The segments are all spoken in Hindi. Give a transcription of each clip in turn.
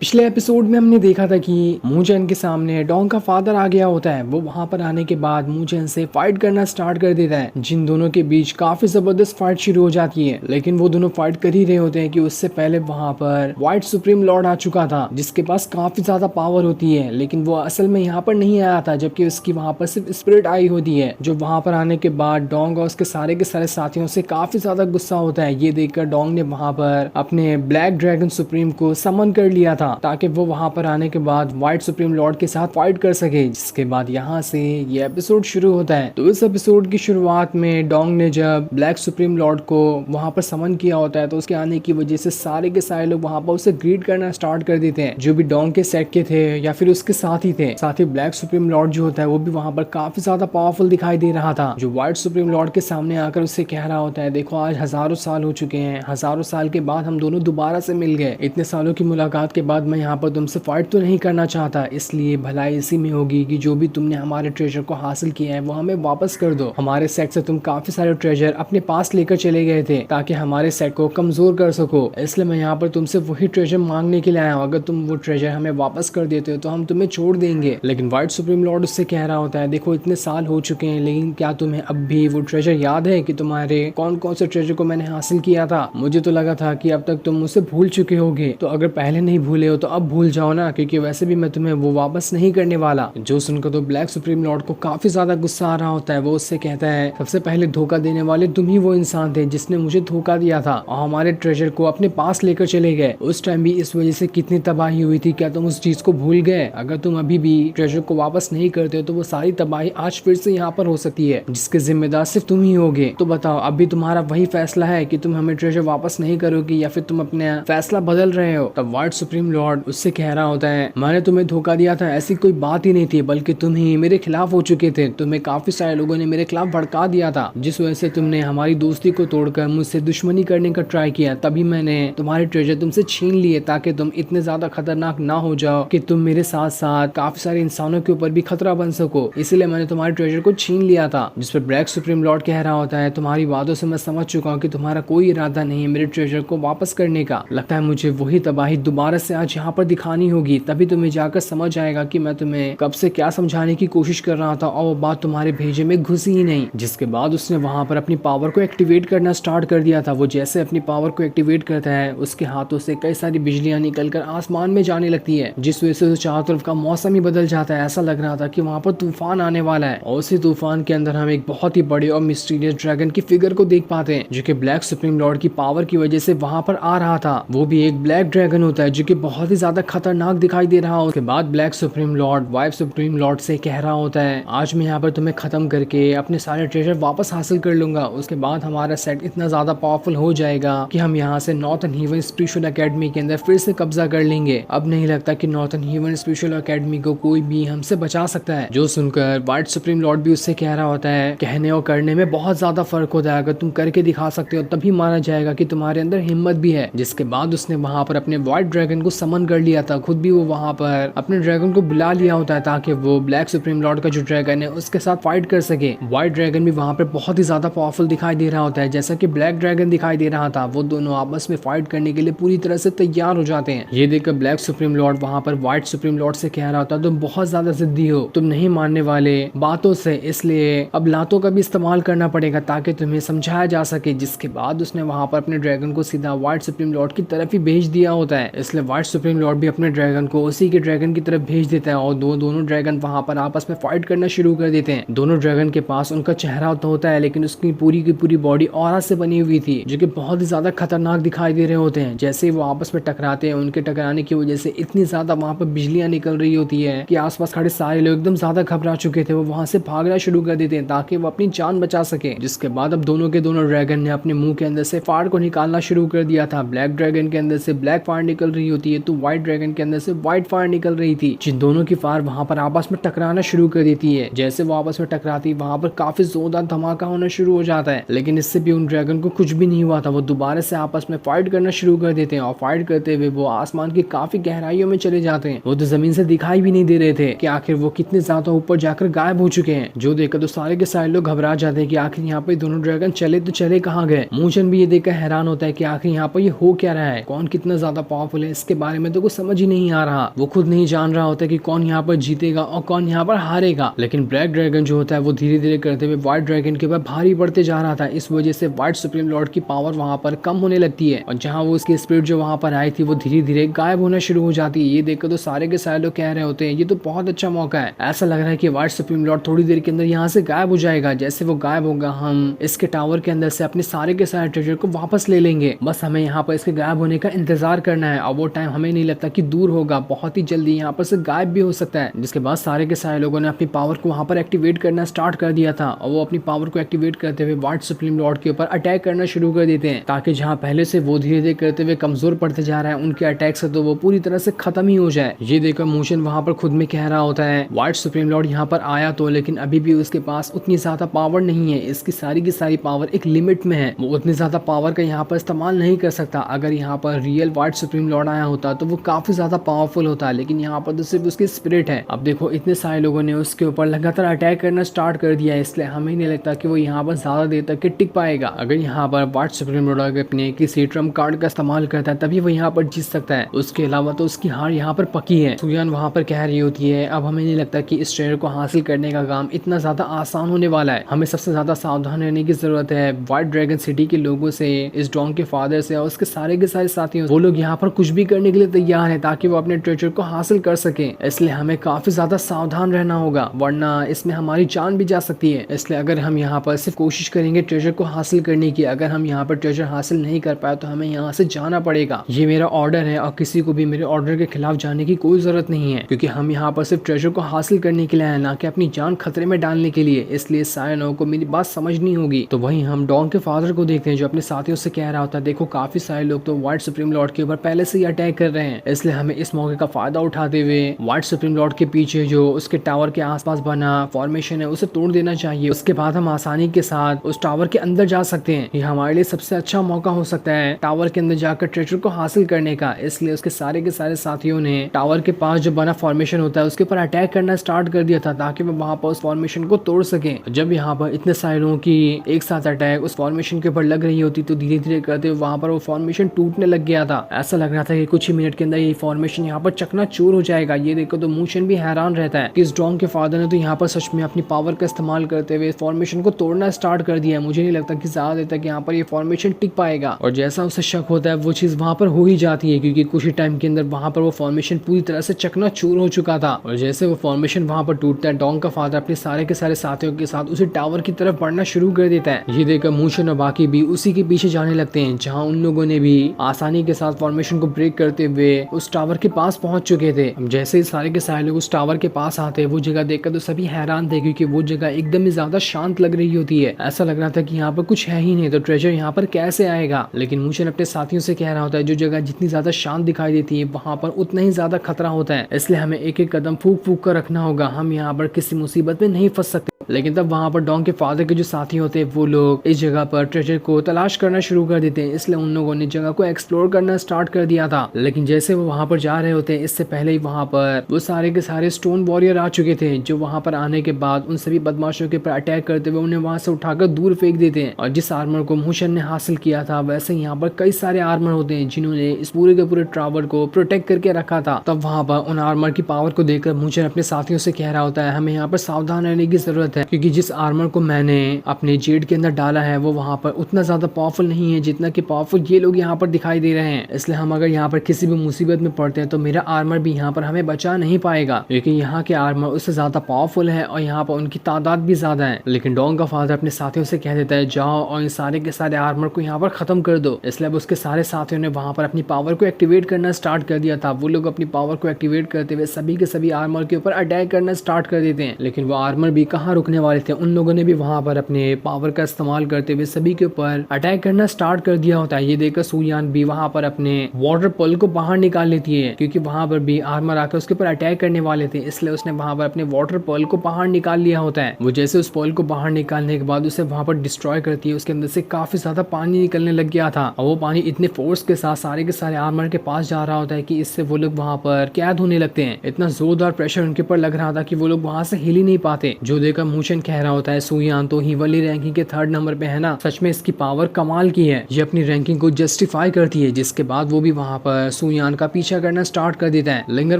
पिछले एपिसोड में हमने देखा था कि मूचेन के सामने डोंग का फादर आ गया होता है। वो वहां पर आने के बाद मूचेन से फाइट करना स्टार्ट कर देता है। जिन दोनों के बीच काफी जबरदस्त फाइट शुरू हो जाती है, लेकिन वो दोनों फाइट कर ही रहे होते हैं कि उससे पहले वहां पर व्हाइट सुप्रीम लॉर्ड आ चुका था, जिसके पास काफी ज्यादा पावर होती है। लेकिन वो असल में यहाँ पर नहीं आया था, जबकि उसकी वहां पर सिर्फ स्पिरिट आई होती है। जो वहां पर आने के बाद डोंग और उसके सारे साथियों से काफी ज्यादा गुस्सा होता है। ये देखकर डोंग ने वहां पर अपने ब्लैक ड्रैगन सुप्रीम को समन कर लिया था, ताकि वो वहां पर आने के बाद व्हाइट सुप्रीम लॉर्ड के साथ फाइट कर सके। जिसके बाद यहाँ से ये एपिसोड शुरू होता है। तो इस एपिसोड की शुरुआत में डोंग ने जब ब्लैक सुप्रीम लॉर्ड को वहां पर समन किया होता है, तो उसके आने की वजह से सारे के सारे लोग वहां पर उसे ग्रीट करना स्टार्ट कर देते हैं, जो भी डोंग के सेट के थे या फिर उसके साथ ही थे। साथ ही ब्लैक सुप्रीम लॉर्ड जो होता है वो भी वहां पर काफी ज्यादा पावरफुल दिखाई दे रहा था, जो व्हाइट सुप्रीम लॉर्ड के सामने आकर उससे कह रहा होता है, देखो आज हजारों साल हो चुके हैं, हजारों साल के बाद हम दोनों दोबारा से मिल गए। इतने सालों की मुलाकात के बाद मैं यहाँ पर तुमसे फाइट तो नहीं करना चाहता, इसलिए भलाई इसी में होगी कि जो भी तुमने हमारे ट्रेजर को हासिल किया है वो हमें वापस कर दो। हमारे सेट से तुम काफी सारे ट्रेजर अपने पास लेकर चले गए थे ताकि हमारे सेट को कमजोर कर सको, इसलिए मैं यहाँ पर तुमसे वही ट्रेजर मांगने के लिए आया हूँ। अगर तुम वो ट्रेजर हमें वापस कर देते हो तो हम तुम्हें छोड़ देंगे। लेकिन व्हाइट सुप्रीम लॉर्ड उससे कह रहा होता है, देखो इतने साल हो चुके हैं, लेकिन क्या तुम्हें अब भी वो ट्रेजर याद है कि तुम्हारे कौन कौन से ट्रेजर को मैंने हासिल किया था? मुझे तो लगा था कि अब तक तुम मुझसे भूल चुके होगे, तो अगर पहले नहीं भूले हो तो अब भूल जाओ ना, क्योंकि वैसे भी मैं तुम्हें वो वापस नहीं करने वाला। जो सुनकर तो ब्लैक सुप्रीम लॉर्ड को काफी ज्यादा गुस्सा आ रहा होता है। वो उससे कहता है, सबसे पहले धोखा देने वाले तुम ही वो इंसान थे जिसने मुझे धोखा दिया था और हमारे ट्रेजर को अपने पास लेकर चले गए। उस टाइम भी इस वजह से कितनी तबाही हुई थी, क्या तुम उस चीज को भूल गए? अगर तुम अभी भी ट्रेजर को वापस नहीं करते तो वो सारी तबाही आज फिर से यहाँ पर हो सकती है, जिसके जिम्मेदार सिर्फ तुम ही होगे। तो बताओ अभी तुम्हारा वही फैसला है कि तुम हमें ट्रेजर वापस नहीं करोगे या फिर तुम अपना फैसला बदल रहे हो? तब व्हाइट सुप्रीम लॉर्ड उससे कह रहा होता है, मैंने तुम्हें धोखा दिया था ऐसी कोई बात ही नहीं थी, बल्कि तुम ही मेरे खिलाफ हो चुके थे। तुम्हें काफी सारे लोगों ने मेरे खिलाफ भड़का दिया था, जिस वजह से तुमने हमारी दोस्ती को तोड़कर मुझसे दुश्मनी करने का ट्राई किया। तभी मैंने तुम्हारे ट्रेजर तुमसे छीन लिए ताकि तुम इतने ज्यादा खतरनाक ना हो जाओ कि तुम मेरे साथ साथ काफी सारे इंसानों के ऊपर भी खतरा बन सको, इसलिए मैंने तुम्हारे ट्रेजर को छीन लिया था। जिस पर ब्लैक सुप्रीम लॉर्ड कह रहा होता है, तुम्हारी बातों से मैं समझ चुका हूँ कि तुम्हारा कोई इरादा नहीं है मेरे ट्रेजर को वापस करने का। लगता है मुझे वही तबाही दोबारा से आज यहाँ पर दिखानी होगी, तभी तुम्हें जाकर समझ आएगा कि मैं तुम्हें कब से क्या समझाने की कोशिश कर रहा था और वो बात तुम्हारे भेजे में घुसी ही नहीं। जिसके बाद उसने वहां पर अपनी पावर को एक्टिवेट करना स्टार्ट कर दिया था। वो जैसे अपनी पावर को एक्टिवेट करता है, उसके हाथों से कई सारी बिजलियां निकलकर आसमान में जाने लगती है, जिस वजह से चारों तरफ का मौसम ही बदल जाता है। ऐसा लग रहा था कि वहां पर तूफान आने वाला है। और उसी तूफान के अंदर हम एक बहुत ही बड़े और मिस्टीरियस ड्रैगन की फिगर को देख पाते हैं, जो कि ब्लैक सुप्रीम लॉर्ड की पावर की वजह से वहां पर आ रहा था। वो भी एक ब्लैक ड्रैगन होता है जो कि बहुत ही ज्यादा खतरनाक दिखाई दे रहा हो। उसके बाद black supreme Lord white supreme Lord से कह रहा होता है, आज मैं यहाँ पर तुम्हें खत्म करके अपने सारे ट्रेजर वापस हासिल कर लूंगा। उसके बाद हमारा सेट इतना ज्यादा पावरफुल हो जाएगा कि हम यहाँ से नॉर्थन हेवन स्पिरिचुअल एकेडमी के अंदर फिर से कब्जा कर लेंगे। अब नहीं लगता कि नॉर्थन हेवन स्पिरिचुअल एकेडमी को कोई भी हमसे बचा सकता है। जो सुनकर व्हाइट सुप्रीम लॉर्ड भी उससे कह रहा होता है, कहने और करने में बहुत ज्यादा फर्क होता है। अगर तुम करके दिखा सकते हो तभी माना जाएगा कि तुम्हारे अंदर हिम्मत भी है। जिसके बाद उसने वहां पर अपने व्हाइट ड्रैगन को समन कर लिया था। खुद भी वो वहां पर अपने ड्रैगन को बुला लिया होता है ताकि वो ब्लैक सुप्रीम लॉर्ड का जो ड्रैगन है उसके साथ फाइट कर सके। व्हाइट ड्रैगन भी वहां पर बहुत ही ज्यादा पावरफुल दिखाई दे रहा होता है, जैसा कि ब्लैक ड्रैगन दिखाई दे रहा था। वो दोनों आपस में फाइट करने के लिए पूरी तरह से तैयार हो जाते हैं। ये देखकर ब्लैक सुप्रीम लॉर्ड वहां पर व्हाइट सुप्रीम लॉर्ड से कह रहा होता है, तुम बहुत ज्यादा जिद्दी हो, तुम नहीं मानने वाले बातों से, इसलिए अब लातों का भी इस्तेमाल करना पड़ेगा ताकि तुम्हें समझाया जा सके। जिसके बाद उसने वहां पर अपने ड्रैगन को सीधा व्हाइट सुप्रीम लॉर्ड की तरफ ही भेज दिया होता है। इसलिए व्हाइट सुप्रीम लॉर्ड भी अपने ड्रैगन को उसी के ड्रैगन की तरफ भेज देता है और दोनों ड्रैगन वहां पर आपस में फाइट करना शुरू कर देते हैं। दोनों ड्रैगन के पास उनका चेहरा तो होता है, लेकिन उसकी पूरी की पूरी बॉडी ऑरा से बनी हुई थी, जो कि बहुत ही ज्यादा खतरनाक दिखाई दे रहे होते हैं। जैसे ही वो आपस में टकराते हैं, उनके टकराने की वजह से इतनी ज्यादा वहां पर बिजलियां निकल रही होती है कि आसपास खड़े सारे लोग एकदम ज्यादा घबरा चुके थे। वो वहां से भागना शुरू कर देते हैं ताकि वो अपनी जान बचा सके। जिसके बाद अब दोनों के दोनों ड्रैगन ने अपने मुंह के अंदर से फाड़ को निकालना शुरू कर दिया था। ब्लैक ड्रैगन के अंदर से ब्लैक फायर निकल रही होती है तो व्हाइट ड्रैगन के अंदर से व्हाइट फायर निकल रही थी। जिन दोनों की फायर वहां पर आपस में टकराना शुरू कर देती है। जैसे वो आपस में टकराती वहां पर काफी जोरदार धमाका होना शुरू हो जाता है, लेकिन इससे भी उन ड्रैगन को कुछ भी नहीं हुआ था। वो दोबारा से आपस में फाइट करना शुरू कर देते हैं और फाइट करते हुए वो आसमान की काफी गहराइयों में चले जाते हैं। वो तो जमीन से दिखाई भी नहीं दे रहे थे कि आखिर वो कितने ज्यादा ऊपर जाकर गायब हो चुके हैं। जो देखकर तो सारे के सारे लोग घबरा जाते हैं कि आखिर यहाँ पे दोनों ड्रैगन चले तो चले कहाँ गए। मूचन भी ये देखकर हैरान होता है कि आखिर यहाँ पर ये हो क्या रहा है, कौन कितना ज्यादा पावरफुल है। इसके बारे में तो कुछ समझ ही नहीं आ रहा। वो खुद नहीं जान रहा होता कि कौन यहाँ पर जीतेगा और कौन यहाँ पर हारेगा। लेकिन ब्लैक ड्रैगन जो होता है वो धीरे धीरे करते हुए व्हाइट ड्रैगन के ऊपर भारी पड़ते जा रहा था। इस वजह से व्हाइट सुप्रीम लॉर्ड की पावर वहाँ पर कम होने लगती है और जहाँ वो उसकी स्पिरिट जो वहाँ पर आई थी वो धीरे धीरे गायब होना शुरू हो जाती है। ये देखकर तो सारे के सारे लोग कह रहे होते हैं ये तो बहुत अच्छा मौका है। ऐसा लग रहा है कि व्हाइट सुप्रीम लॉर्ड थोड़ी देर के अंदर यहाँ से गायब हो जाएगा। जैसे वो गायब होगा हम इसके टावर के अंदर से अपने सारे के सारे ट्रेजर को वापस ले लेंगे। बस हमें यहाँ पर इसके गायब होने का इंतजार करना है और वो टाइम हमें नहीं लगता कि दूर होगा, बहुत ही जल्दी यहाँ पर से गायब भी हो सकता है। जिसके बाद सारे के सारे लोगों ने अपनी पावर को वहाँ पर एक्टिवेट करना स्टार्ट कर दिया था और वो अपनी पावर को एक्टिवेट करते हुए व्हाइट सुप्रीम लॉर्ड के ऊपर अटैक करना शुरू कर देते हैं, ताकि जहाँ पहले से वो धीरे धीरे करते हुए कमजोर पड़ते जा रहा है उनके अटैक से तो वो पूरी तरह से खत्म ही हो जाए। ये देखकर मोशन वहाँ पर खुद में कह रहा होता है व्हाइट सुप्रीम लॉर्ड यहाँ पर आया तो, लेकिन अभी भी उसके पास उतनी ज्यादा पावर नहीं है। इसकी सारी की सारी पावर एक लिमिट में है, वो उतनी ज्यादा पावर का यहाँ पर इस्तेमाल नहीं कर सकता। अगर यहाँ पर रियल व्हाइट सुप्रीम लॉर्ड आया होता तो वो काफी ज्यादा पावरफुल होता है, लेकिन यहाँ पर तो सिर्फ उसकी स्पिरिट है। अब देखो इतने सारे लोगों ने उसके ऊपर लगातार अटैक करना स्टार्ट कर दिया है, इसलिए हमें नहीं लगता कि वो यहाँ पर ज्यादा देर तक के टिक पाएगा। अगर यहाँ पर व्हाइट सुप्रीम लॉर्ड अपने किसी ट्रम्प कार्ड का इस्तेमाल करता है तभी वो यहाँ पर जीत सकता है, उसके अलावा तो उसकी हार यहाँ पर पक्की है। सुयान वहाँ पर कह रही होती है अब हमें नहीं लगता कि इस ट्रेजर को हासिल करने का काम इतना ज्यादा आसान होने वाला है, हमें सबसे ज्यादा सावधान रहने की जरूरत है। व्हाइट ड्रैगन सिटी के लोगों से, इस डॉन के फादर से और उसके सारे साथियों, वो लोग यहाँ पर कुछ भी करने के लिए तैयार है ताकि वो अपने ट्रेजर को हासिल कर सके। इसलिए हमें काफी ज्यादा सावधान रहना होगा, वरना इसमें हमारी जान भी जा सकती है। इसलिए अगर हम यहाँ पर सिर्फ कोशिश करेंगे ट्रेजर को हासिल करने की, अगर हम यहाँ पर ट्रेजर हासिल नहीं कर पाए तो हमें यहाँ से जाना पड़ेगा। ये मेरा ऑर्डर है और किसी को भी मेरे ऑर्डर के खिलाफ जाने की कोई जरूरत नहीं है, क्योंकि हम यहाँ पर सिर्फ ट्रेजर को हासिल करने के लिए है, ना कि अपनी जान खतरे में डालने के लिए। इसलिए सारे लोगों को मेरी बात समझनी होगी। तो वहीं हम डॉन के फादर को देखते हैं जो अपने साथियों से कह रहा होता है देखो काफी सारे लोग तो व्हाइट सुप्रीम लॉर्ड के ऊपर पहले से ही अटैक कर रहे हैं, इसलिए हमें इस मौके का फायदा उठाते हुए व्हाइट सुप्रीम लॉर्ड के पीछे जो उसके टावर के आसपास बना फॉर्मेशन है उसे तोड़ देना चाहिए। उसके बाद हम आसानी के साथ उस टावर के अंदर जा सकते हैं। ये हमारे लिए सबसे अच्छा मौका हो सकता है टावर के अंदर जाकर ट्रेजर को हासिल करने का। इसलिए उसके सारे के सारे साथियों ने टावर के पास जो बना फॉर्मेशन होता है उसके ऊपर अटैक करना स्टार्ट कर दिया था ताकि वो वहां पर उस फॉर्मेशन को तोड़ सके। जब यहाँ पर इतने सारे लोगों की एक साथ अटैक उस फॉर्मेशन के ऊपर लग रही होती तो धीरे धीरे करते हुए वहां पर वो फॉर्मेशन टूटने लग गया था। ऐसा लग रहा था कि कुछ ही मिनट के अंदर ये फॉर्मेशन यहाँ पर चकनाचूर हो जाएगा। ये देखो तो मूशन भी हैरान रहता है कि इस डॉन के फादर ने तो यहाँ पर सच में अपनी पावर का इस्तेमाल करते हुए फॉर्मेशन को तोड़ना स्टार्ट कर दिया है। मुझे नहीं लगता कि ज्यादा देर तक यहाँ पर ये फॉर्मेशन टिक पाएगा, और जैसा उसे शक होता है वो चीज वहां पर हो ही जाती है, क्योंकि कुछ ही टाइम के अंदर वहां पर वो फॉर्मेशन पूरी तरह से चकनाचूर हो चुका था। और जैसे वो फॉर्मेशन वहां पर टूटता है डॉन का फादर अपने सारे के सारे साथियों के साथ उसी टावर की तरफ बढ़ना शुरू कर देता है। ये देखकर मूशन और बाकी भी उसी के पीछे जाने लगते हैं, जहाँ उन लोगों ने भी आसानी के साथ फॉर्मेशन को ब्रेक करते हुए उस टावर के पास पहुंच चुके थे। जैसे ही सारे के सारे लोग उस टावर के पास आते वो जगह देखकर तो सभी हैरान थे, क्योंकि वो जगह एकदम ही ज्यादा शांत लग रही होती है। ऐसा लग रहा था कि यहाँ पर कुछ है ही नहीं, तो ट्रेजर यहाँ पर कैसे आएगा। लेकिन मूशन अपने साथियों से कह रहा होता है जो जगह जितनी ज्यादा शांत दिखाई देती है वहां पर उतना ही ज्यादा खतरा होता है, इसलिए हमें एक एक कदम फूक फूक कर रखना होगा, हम यहाँ पर किसी मुसीबत में नहीं फंस सकते। लेकिन तब वहां पर डॉन के फादर के जो साथी होते हैं वो लोग इस जगह पर ट्रेजर को तलाश करना शुरू कर देते हैं, इसलिए उन लोगों ने जगह को एक्सप्लोर करना स्टार्ट कर दिया था। लेकिन जैसे वो वहां पर जा रहे होते हैं इससे पहले ही वहां पर वो सारे के सारे स्टोन वॉरियर आ चुके थे, जो वहां पर आने के बाद उन सभी बदमाशों के ऊपर अटैक करते हुए उन्हें वहां से उठाकर दूर फेंक देते हैं। और जिस आर्मर को मूशन ने हासिल किया था वैसे यहाँ पर कई सारे आर्मर होते हैं जिन्होंने इस पूरे के पूरे टावर को प्रोटेक्ट करके रखा था। तब वहां पर उन आर्मर की पावर को देखकर मूशन अपने साथियों से कह रहा होता है हमें यहाँ पर सावधान रहने की जरूरत है, क्योंकि जिस आर्मर को मैंने अपने जेड के अंदर डाला है वो वहां पर उतना ज्यादा पावरफुल नहीं है जितना कि पावरफुल ये लोग यहाँ पर दिखाई दे रहे हैं। इसलिए हम अगर यहाँ पर किसी भी मुसीबत में पड़ते हैं तो मेरा आर्मर भी यहाँ पर हमें बचा नहीं पाएगा, क्योंकि यहाँ के आर्मर उससे ज्यादा पावरफुल है और यहाँ पर उनकी तादाद भी ज्यादा है। लेकिन डॉन का फादर अपने साथियों से कह देता है जाओ और इन सारे के सारे आर्मर को यहाँ पर खत्म कर दो। इसलिए अब उसके सारे साथियों ने वहां पर अपनी पावर को एक्टिवेट करना स्टार्ट कर दिया था। वो लोग अपनी पावर को एक्टिवेट करते हुए सभी के सभी आर्मर के ऊपर अटैक करना स्टार्ट कर देते हैं। लेकिन वो आर्मर भी कहाँ रुकने वाले थे, उन लोगों ने भी वहां पर अपने पावर का इस्तेमाल करते हुए सभी के ऊपर अटैक करना स्टार्ट कर दिया होता है। ये देखकर सुयान भी वहां पर अपने वाटर पल को बाहर निकाल लेती है, क्योंकि वहां पर भी आर्मर आकर उसके ऊपर अटैक करने वाले थे, इसलिए उसने वहां पर अपने वाटर पल को बाहर निकाल लिया होता है। वो जैसे उस पल को बाहर निकालने के बाद उसे वहां पर डिस्ट्रॉय करती है, उसके अंदर से काफी ज्यादा पानी निकलने लग गया था और वो पानी इतने फोर्स के साथ सारे के सारे आर्मर के पास जा रहा होता है कि इससे वो लोग वहां पर कैद होने लगते हैं। इतना जोरदार प्रेशर उनके ऊपर लग रहा था कि वो लोग वहां से हिल ही नहीं पाते। जो देखकर मूचन कह रहा होता है सुयान तो हीवली रैंकिंग के 3rd नंबर पे है ना, सच में इसकी पावर कमाल की है, ये अपनी रैंकिंग को जस्टिफाई करती है। जिसके बाद वो भी वहाँ पर सुयान का पीछा करना स्टार्ट कर देता है। लिंगर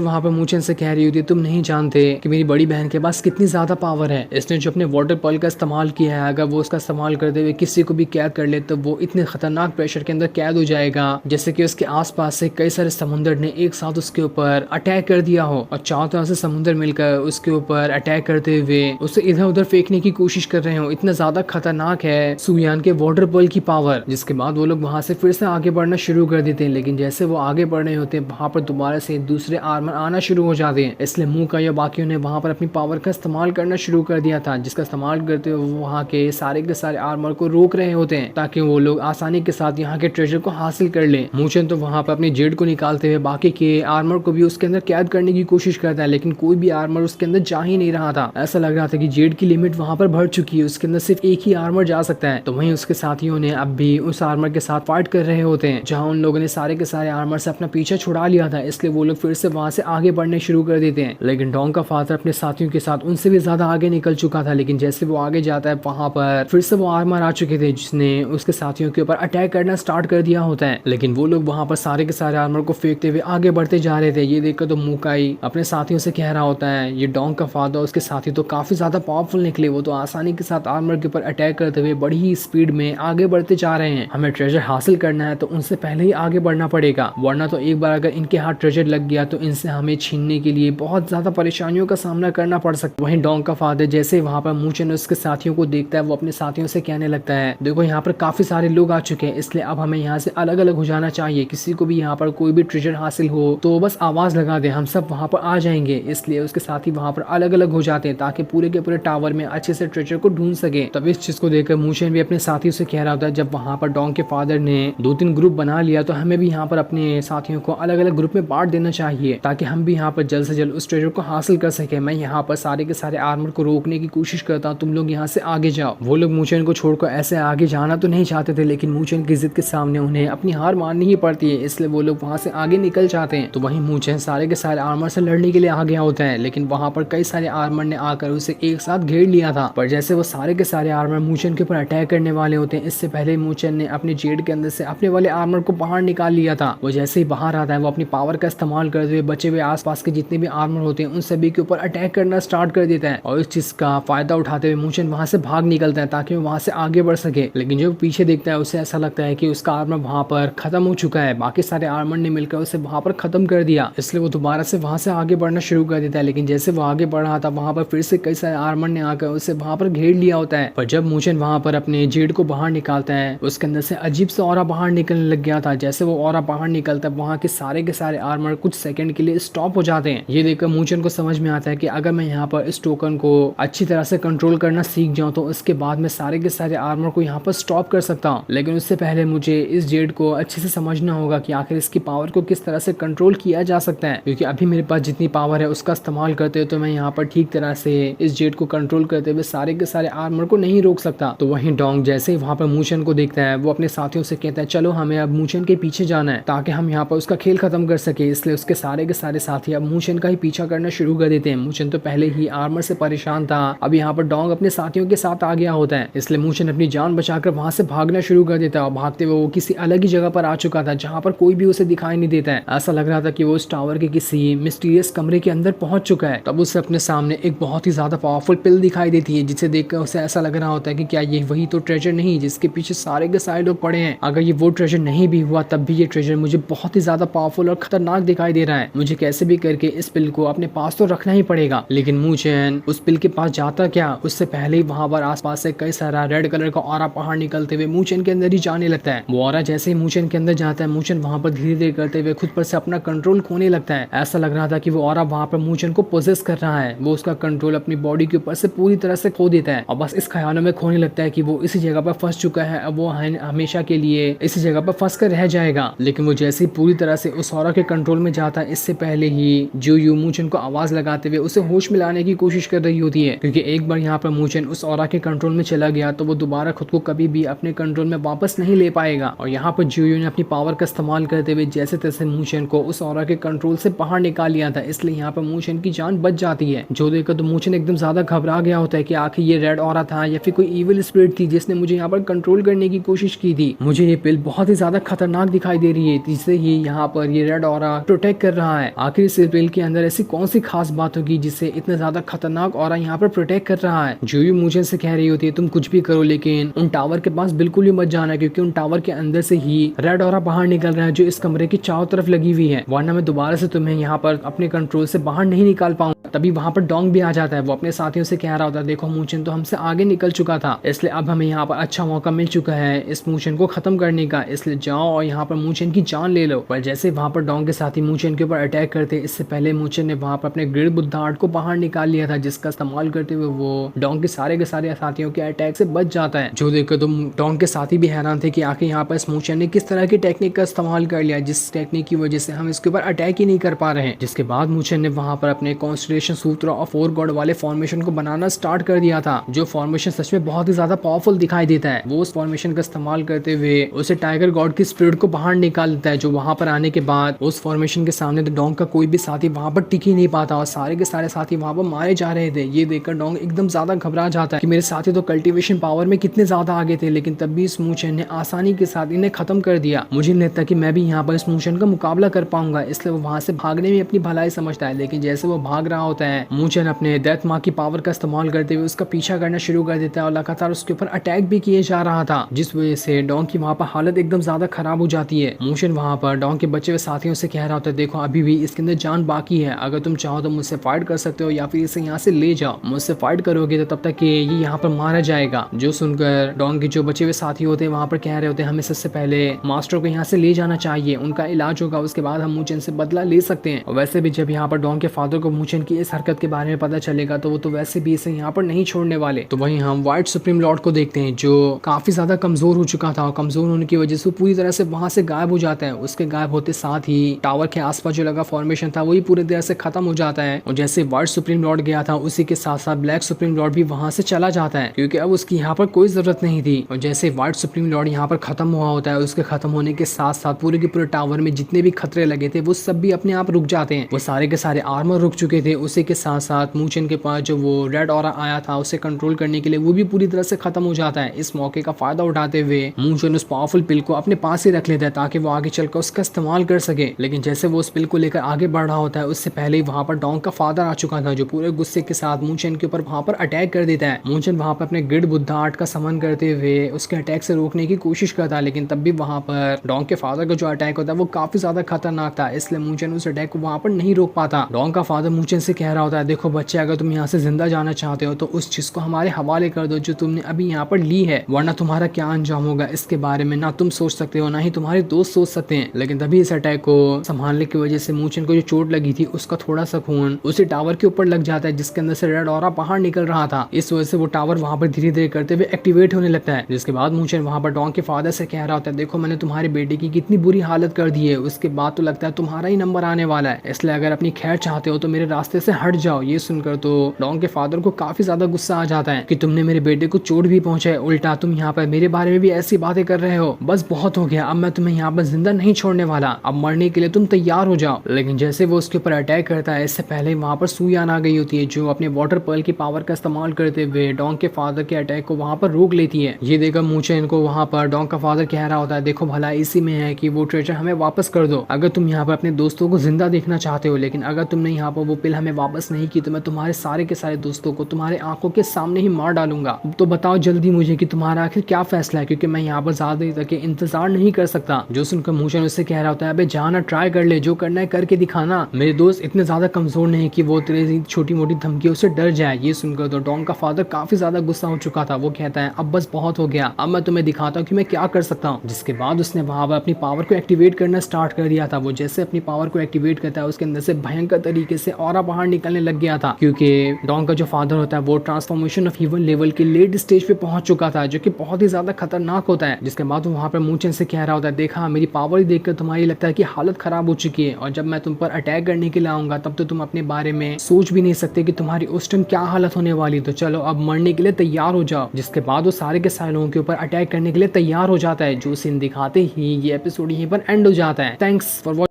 वहाँ पर मूचन से कह रही होती है तुम नहीं जानते कि मेरी बड़ी बहन के पास कितनी ज्यादा पावर है, इसने जो अपने वाटर पल का इस्तेमाल किया है, अगर वो उसका इस्तेमाल करते हुए किसी को भी कैद कर ले तो वो इतने खतरनाक प्रेशर के अंदर कैद हो जाएगा जैसे कि उसके आसपास से कई सारे समुद्र ने एक साथ उसके ऊपर अटैक कर दिया हो और चारों तरफ से समुद्र मिलकर उसके ऊपर अटैक करते हुए उसे इधर उधर फेंकने की कोशिश कर रहे हो। इतना ज्यादा खतरनाक है सुयान के वाटर पल की पावर। जिसके बाद वो लोग वहां से फिर से आगे बढ़ना शुरू कर देते हैं, लेकिन जैसे वो आगे बढ़ रहे होते हैं वहां पर दोबारा से दूसरे आर्मर आना शुरू हो जाते हैं। इसलिए मुंह का या बाकियों ने वहां पर अपनी पावर का इस्तेमाल करना शुरू कर दिया था, जिसका इस्तेमाल करते हुए वहाँ के सारे आर्मर को रोक रहे होते हैं ताकि वो लोग आसानी के साथ यहाँ के ट्रेजर को हासिल कर ले। मूचन तो वहाँ पर अपनी जेड को निकालते हुए बाकी के आर्मर को भी उसके अंदर कैद करने की कोशिश करता है, लेकिन कोई भी आर्मर उसके अंदर जा ही नहीं रहा था। ऐसा लग रहा था कि जेड की लिमिट वहाँ पर बढ़ चुकी है, उसके अंदर सिर्फ एक ही आर्मर जा सकता है। तो वहीं उसके साथियों ने अब भी उस आर्मर के साथ फाइट कर रहे होते हैं जहाँ उन लोगों ने सारे के सारे आर्मर से अपना पीछा छुड़ा लिया था, इसलिए वो लोग फिर से वहाँ से आगे बढ़ने शुरू कर देते हैं। लेकिन डोंग का फादर अपने साथियों के साथ उनसे भी ज्यादा आगे निकल चुका था, लेकिन जैसे वो आगे जाता है वहाँ पर फिर से वो आर्मर आ चुके थे जिसने उसके साथियों के ऊपर अटैक करना स्टार्ट कर दिया होता है। लेकिन वो लोग वहाँ पर सारे के सारे आर्मर को फेंकते हुए आगे बढ़ते जा रहे थे। ये देखकर तो मुकाई अपने साथियों से कह रहा होता है ये डोंग का फादर उसके साथी तो काफी ज्यादा पावरफुल निकले, वो तो आसानी के साथ आर्मर के ऊपर अटैक करते हुए बड़ी ही स्पीड में आगे बढ़ते जा रहे हैं। हमें ट्रेजर हासिल करना है तो उनसे पहले ही आगे बढ़ना पड़ेगा, वरना तो एक बार अगर इनके हाथ ट्रेजर लग गया तो इनसे हमें छीनने के लिए बहुत ज्यादा परेशानियों का सामना करना पड़ सकता है। वहीं डोंग का फादर जैसे वहाँ पर मूचन उसके साथियों को देखता है वो अपने साथियों से कहने लगता है देखो यहाँ पर काफी सारे लोग आ चुके हैं, इसलिए अब हमें यहाँ से अलग अलग हो जाना चाहिए। किसी को भी यहाँ पर कोई भी ट्रेजर हासिल हो तो बस आवाज लगा दे, हम सब वहाँ पर आ जाएंगे। इसलिए उसके साथी वहाँ पर अलग अलग हो जाते हैं ताकि पूरे के पूरे टावर में अच्छे से ट्रेजर को ढूंढ सके। तब इस चीज को देखकर मूचन भी अपने साथियों से कह रहा होता है जब वहाँ पर डोंग के फादर ने 2-3 ग्रुप बना लिया तो हमें भी यहाँ पर अपने साथियों को अलग अलग ग्रुप में बांट देना चाहिए ताकि हम भी यहाँ पर जल्द से जल्द उस ट्रेजर को हासिल कर सके। मैं यहाँ पर सारे के सारे आर्मर को रोकने की कोशिश करता हूँ, तुम लोग यहाँ से आगे जाओ। वो लोग मूचन को छोड़कर ऐसे आगे जाना तो नहीं चाहते थे, लेकिन मूचन की जिद के सामने उन्हें अपनी हार माननी ही पड़ती है, इसलिए वो लोग वहाँ से आगे निकल जाते हैं। तो वहीं मूचन सारे के सारे आर्मर से लड़ने के लिए आ गया होता है, लेकिन वहाँ पर कई सारे आर्मर ने आकर उसे एक साथ घेर लिया था। पर जैसे वो सारे के सारे आर्मर मूचन के ऊपर अटैक करने वाले होते हैं, इससे पहले मूचन ने अपने जेड के अंदर से अपने वाले आर्मर को बाहर निकाल लिया था। वो जैसे ही बाहर आता है वो अपनी पावर का इस्तेमाल करते हुए बचे हुए आसपास के जितने भी आर्मर होते हैं उन सभी के ऊपर अटैक करना स्टार्ट कर देता है और इस चीज का फायदा उठाते हुए मूचन वहां से भाग निकलता है ताकि वो वहां से आगे बढ़ सके। लेकिन जब पीछे देखता है उसे ऐसा लगता है कि उसका आर्मर वहां पर खत्म हो चुका है, बाकी सारे आर्मर ने मिलकर उसे वहां पर खत्म कर दिया, इसलिए वो दोबारा से वहां से आगे बढ़ना शुरू कर देता है। लेकिन जैसे वो आगे बढ़ रहा था वहां पर फिर से कई सारे आर्मर ने आकर उसे वहां पर घेर लिया होता है। पर जब मूचन वहां पर अपने जेड को बाहर निकालता है उसके अंदर से अजीब सा ऑरा बाहर निकलने लग गया था। जैसे वो ऑरा बाहर निकलता है वहां के सारे आर्मर कुछ सेकंड के लिए स्टॉप हो जाते हैं। ये देखकर मूचन को समझ में आता है कि अगर मैं यहाँ पर इस टोकन को अच्छी तरह से कंट्रोल करना सीख जाऊं तो उसके बाद मैं सारे के सारे आर्मर को यहाँ पर स्टॉप कर सकता हूँ। लेकिन उससे पहले मुझे इस जेड को अच्छे से समझना होगा कि आखिर इसकी पावर को किस तरह से कंट्रोल किया जा सकता है, क्योंकि अभी मेरे पास जितनी पावर है उसका इस्तेमाल करते हुए तो मैं यहाँ पर ठीक तरह से इस जेड को कंट्रोल करते हुए सारे के सारे आर्मर को नहीं रोक सकता। तो वहीं डोंग जैसे ही वहाँ पर मूचन को देखता है वो अपने साथियों से कहता है चलो हमें अब मूचन के पीछे जाना है ताकि हम यहाँ पर उसका खेल खत्म कर सके। इसलिए उसके सारे के सारे साथी अब मूचन का ही पीछा करना शुरू कर देते हैं। मूचन तो पहले ही आर्मर से परेशान था, अब यहाँ पर डोंग अपने साथियों के साथ आ गया होता है, इसलिए मूचन अपनी जान बचाकर वहां से भागना शुरू कर देता है। और भागते हुए वो किसी अलग ही जगह पर आ चुका था जहाँ पर कोई भी उसे दिखाई नहीं देता है। ऐसा लग रहा था कि वो उस टावर के किसी मिस्टीरियस कमरे के अंदर पहुंच चुका है। तब उसे अपने सामने एक बहुत ही ज्यादा पावरफुल पिल दिखाई देती है जिसे देखकर उसे ऐसा लग रहा होता है कि क्या ये वही तो ट्रेजर नहीं जिसके पीछे सारे के सारे लोग पड़े हैं। अगर ये वो ट्रेजर नहीं भी हुआ तब भी ये ट्रेजर मुझे बहुत ही ज्यादा पावरफुल और खतरनाक दिखाई दे रहा है, मुझे कैसे भी करके इस पिल को अपने पास तो रखना ही पड़ेगा। लेकिन मूचन उस पिल के पास जाता क्या, उससे पहले ही वहां पर आसपास से कई सारा रेड कलर का ऑरा बाहर निकलते हुए मूचन के अंदर ही जाने लगता है। वो ऑरा जैसे ही मूचन के अंदर जाता है मूचन वहां पर धीरे धीरे करते हुए खुद पर से अपना कंट्रोल खोने लगता है। ऐसा लग रहा था कि वो ऑरा वहां पर मूचन को पोजेस कर रहा है, वो उसका कंट्रोल अपनी बॉडी के ऊपर से पूरी तरह से खो देता है और बस इस ख्यालों में खोने लगता है कि वो इसी जगह पर फंस चुका है, अब वो हमेशा के लिए इसी जगह पर फंस कर रह जाएगा। लेकिन वो जैसे ही पूरी तरह से उस ऑरा के कंट्रोल में जाता है इससे पहले ही जो यू मूचन को आवाज लगाते हुए उसे होश में लाने की कोशिश कर रही होती है, क्योंकि एक बार यहाँ पर मूचन उस ऑरा के कंट्रोल में चला गया तो वो दोबारा खुद को कभी भी अपने कंट्रोल में वापस नहीं ले पाएगा। और यहाँ पर जो ने अपनी पावर का इस्तेमाल करते हुए जैसे तैसे मूचन को उस ऑरा के कंट्रोल से बाहर निकाल लिया था, इसलिए यहाँ पर मूचन की जान बच जाती है। जो देखकर तो मूचन एकदम ज्यादा घबरा घबरा गया होता है कि आखिर ये रेड ऑरा था या फिर कोई इविल स्पिरिट थी जिसने मुझे यहाँ पर कंट्रोल करने की कोशिश की थी। मुझे ये पिल बहुत ही ज्यादा खतरनाक दिखाई दे रही है, जिससे ही यहाँ पर ये रेड ऑरा प्रोटेक्ट कर रहा है। आखिर इस पिल के अंदर ऐसी कौन सी खास बात होगी जिससे इतना ज्यादा खतरनाक ऑरा यहाँ पर प्रोटेक्ट कर रहा है। जो भी मुझे से कह रही होती है तुम कुछ भी करो लेकिन उन टावर के पास बिल्कुल ही मत जाना, क्योंकि उन टावर के अंदर से ही रेड ऑरा बाहर निकल रहा है जो इस कमरे की चारों तरफ लगी हुई है, वरना मैं दोबारा से तुम्हें यहाँ पर अपने कंट्रोल से बाहर नहीं निकाल पाऊंगा। तभी वहां पर डोंग भी आ जाता है। वो अपने साथियों से कह रहा होता है देखो मूचन तो हमसे आगे निकल चुका था, इसलिए अब हमें यहाँ पर अच्छा मौका मिल चुका है इस मूचन को खत्म करने का, इसलिए जाओ और यहाँ पर मूचन की जान ले लो। पर जैसे वहां पर डोंग के साथी मूचन के ऊपर अटैक करते, इससे पहले मूचन ने वहां पर अपने ग्रेट बुद्धा आर्ट को बाहर निकाल लिया था, जिसका इस्तेमाल करते हुए वो डोंग के सारे साथियों के अटैक से बच जाता है। जो देखकर तो डोंग के साथी भी हैरान थे कि आखिर यहाँ पर इस मूचन ने किस तरह की टेक्निक का इस्तेमाल कर लिया, जिस टेक्निक की वजह से हम इसके ऊपर अटैक ही नहीं कर पा रहे हैं। जिसके बाद मूचन ने वहां पर अपने कॉन्स्टलेशन सूत्र और 4 गॉड वाले फॉर्मेशन को बनाना स्टार्ट कर दिया था, जो फॉर्मेशन सच में बहुत ही ज्यादा पावरफुल दिखाई देता है। वो उस फॉर्मेशन का इस्तेमाल करते हुए उसे टाइगर गॉड की स्पिरिट को बाहर निकाल देता है, जो वहां पर आने के बाद उस फॉर्मेशन के सामने तो डोंग का कोई भी साथी वहां पर टिक ही नहीं पाता और सारे के सारे साथी वहां पर मारे जा रहे थे। ये देखकर डोंग एकदम ज्यादा घबरा जाता है कि मेरे साथी तो कल्टीवेशन पावर में कितने ज्यादा आगे थे, लेकिन तब भी इस मूचन ने आसानी के साथ इन्हें खत्म कर दिया। मुझे नहीं लगता कि मैं भी यहाँ पर इस मूचन का मुकाबला कर पाऊंगा, इसलिए वो वहां से भागने में अपनी भलाई समझता है। लेकिन जैसे वो भाग रहा होता है, मूचन अपने डेथ माँ की पावर का इस्तेमाल करते हुए उसका पीछा करना शुरू कर देता है और लगातार उसके ऊपर अटैक भी किए जा रहा था, जिस वजह से डोंग की वहां पर हालत एकदम ज्यादा खराब हो जाती है। मूचन वहां पर डोंग के बचे हुए साथियों से कह रहा होता है देखो अभी भी इसके अंदर जान बाकी है, अगर तुम चाहो तो मुझसे फाइट कर सकते हो या फिर इसे यहाँ से ले जाओ। मुझसे फाइट करोगे तो तब तक ये यहाँ पर मारा जाएगा। जो सुनकर डोंग के जो बचे हुए साथी होते हैं वहां पर कह रहे होते हैं हमें सबसे पहले मास्टर को यहाँ से ले जाना चाहिए, उनका इलाज होगा, उसके बाद हम मूचन से बदला ले सकते हैं। और वैसे भी जब यहाँ पर डोंग के फादर को मूचन की इस हरकत के बारे में पता चलेगा तो वो तो वैसे भी इसे यहाँ पर नहीं छोड़ने वाले। तो वहीं हम व्हाइट सुप्रीम लॉर्ड को देखते हैं जो काफी ज्यादा कमजोर हो चुका था और कमजोर होने की वजह से पूरी तरह से वहां से गायब हो जाता है। उसके गायब होते साथ ही टावर के आसपास जो लगा फॉर्मेशन था वही पूरी तरह से खत्म हो जाता है और जैसे व्हाइट सुप्रीम लॉर्ड गया था उसी के साथ साथ ब्लैक सुप्रीम लॉर्ड भी वहां से चला जाता है, क्योंकि अब उसकी यहाँ पर कोई जरूरत नहीं थी। और जैसे व्हाइट सुप्रीम लॉर्ड यहाँ पर खत्म हुआ होता है, उसके खत्म होने के साथ साथ पूरे के पूरे टावर में जितने भी खतरे लगे थे वो सब भी अपने आप रुक जाते हैं। वो सारे के सारे आर्मर रुक चुके थे। उसी के साथ साथ मूचन के पास जो वो रेड ऑरा आया था उसे कंट्रोल करने के लिए वो भी पूरी तरह से खत्म हो जाता है। इस मौके का फायदा उठाते हुए मूचन उस पावरफुल पिल को अपने पास ही रख लेता है ताकि वो आगे चलकर उसका इस्तेमाल कर सके। लेकिन जैसे वो उस पिल को लेकर आगे बढ़ रहा होता है उससे पहले ही वहां पर डोंग का फादर आ चुका था, जो पूरे गुस्से के साथ मूचन के ऊपर वहां पर अटैक कर देता है। मूचन वहां पर अपने गिड बुद्धा आर्ट का समन करते हुए उसके अटैक से रोकने की कोशिश करता है, लेकिन तब भी वहां पर डोंग के फादर का जो अटैक होता है वो काफी ज्यादा खतरनाक था, इसलिए मूचन उस अटैक को वहां पर नहीं रोक पाता। डोंग का फादर मूचन से कह रहा होता है देखो बच्चे, अगर तुम यहाँ से जिंदा जाना चाहते हो तो उस चीज को हमारे हवाले कर दो जो तुमने अभी यहाँ पर ली है, वरना तुम्हारा क्या अंजाम होगा इसके बारे में ना तुम सोच सकते हो ना ही तुम्हारे दोस्त सोच सकते हैं। लेकिन तभी इस अटैक को संभालने की वजह से मूचन को जो चोट लगी थी उसका थोड़ा सा खून उसे टावर के ऊपर लग जाता है, जिसके अंदर से रेड ऑरा बाहर निकल रहा था। इस वजह से वो टावर वहां पर धीरे धीरे करते हुए एक्टिवेट होने लगता है। जिसके बाद मूचन वहां पर डोंग के फादर से कह रहा होता है देखो मैंने तुम्हारे बेटे की कितनी बुरी हालत कर दी है, उसके बाद तो लगता है तुम्हारा ही नंबर आने वाला है, इसलिए अगर अपनी खैर चाहते हो तो मेरे रास्ते से हट जाओ। ये सुनकर तो डोंग के फादर को काफी ज्यादा गुस्सा आ जाता है कि तुमने मेरे बेटे को चोट भी पहुंचाए, उल्टा तुम यहाँ पर मेरे बारे में भी ऐसी बातें कर रहे हो, बस बहुत हो गया, अब मैं तुम्हें यहाँ पर जिंदा नहीं छोड़ने वाला, अब मरने के लिए तुम तैयार हो जाओ। लेकिन जैसे वो उसके ऊपर अटैक करता है इससे पहले वहां पर सुयान आ गई होती है जो अपने वाटर पर्ल की पावर का इस्तेमाल करते हुए डोंग के फादर के अटैक को वहां पर रोक लेती है। ये देखकर मूचन को वहां पर डोंग का फादर कह रहा होता है देखो भला इसी में है कि वो ट्रेजर हमें वापस कर दो, अगर तुम यहाँ पर अपने दोस्तों को जिंदा देखना चाहते हो, लेकिन अगर तुमने यहाँ पर वो पिल हमें वापस नहीं की तो मैं तुम्हारे सारे के सारे दोस्तों को तुम्हारे आंखों के सामने ही मार डालूंगा। तो बताओ जल्दी मुझे कि तुम्हारा आखिर क्या फैसला है, क्योंकि मैं यहाँ पर ज्यादा देर तक इंतजार नहीं कर सकता। जो सुनकर मूचन उससे कह रहा होता है अबे जाना, ट्राई कर ले, जो करना है करके दिखाना, मेरे दोस्त इतने ज्यादा कमजोर नहीं कि वो तेरी छोटी मोटी धमकियों से डर जाए। ये सुनकर तो डोंग का फादर काफी ज्यादा गुस्सा हो चुका था। वो कहता है अब बस बहुत हो गया, अब मैं तुम्हें दिखाता हूँ कि मैं क्या कर सकता हूँ। जिसके बाद उसने वहां पर अपनी पावर को एक्टिवेट करना स्टार्ट कर दिया था। वो जैसे अपनी पावर को एक्टिवेट करता है उसके अंदर से भयंकर तरीके से ऑरा बाहर निकलने लग गया था, क्योंकि डोंग का जो फादर होता है वो ट्रांसफॉर्मेशन ऑफ ह्यूमन लेवल के लेट स्टेज पे पहुंच चुका था, जो कि बहुत ही ज्यादा खतरनाक होता है। जिसके बाद वो वहां पर मूचन से कह रहा होता है देखा मेरी पावर ही देखकर तुम्हारी लगता है कि हालत खराब हो चुकी है, और जब मैं तुम पर अटैक करने के लिए आऊंगा तब तो तुम अपने बारे में सोच भी नहीं सकते कि तुम्हारी उस टाइम क्या हालत होने वाली, तो चलो अब मरने के लिए तैयार हो जाओ। जिसके बाद वो सारे के सारे लोगों के ऊपर अटैक करने के लिए तैयार हो जाता है। जो सीन दिखाते ही ये एपिसोड यहीं पर एंड हो जाता है। Thanks for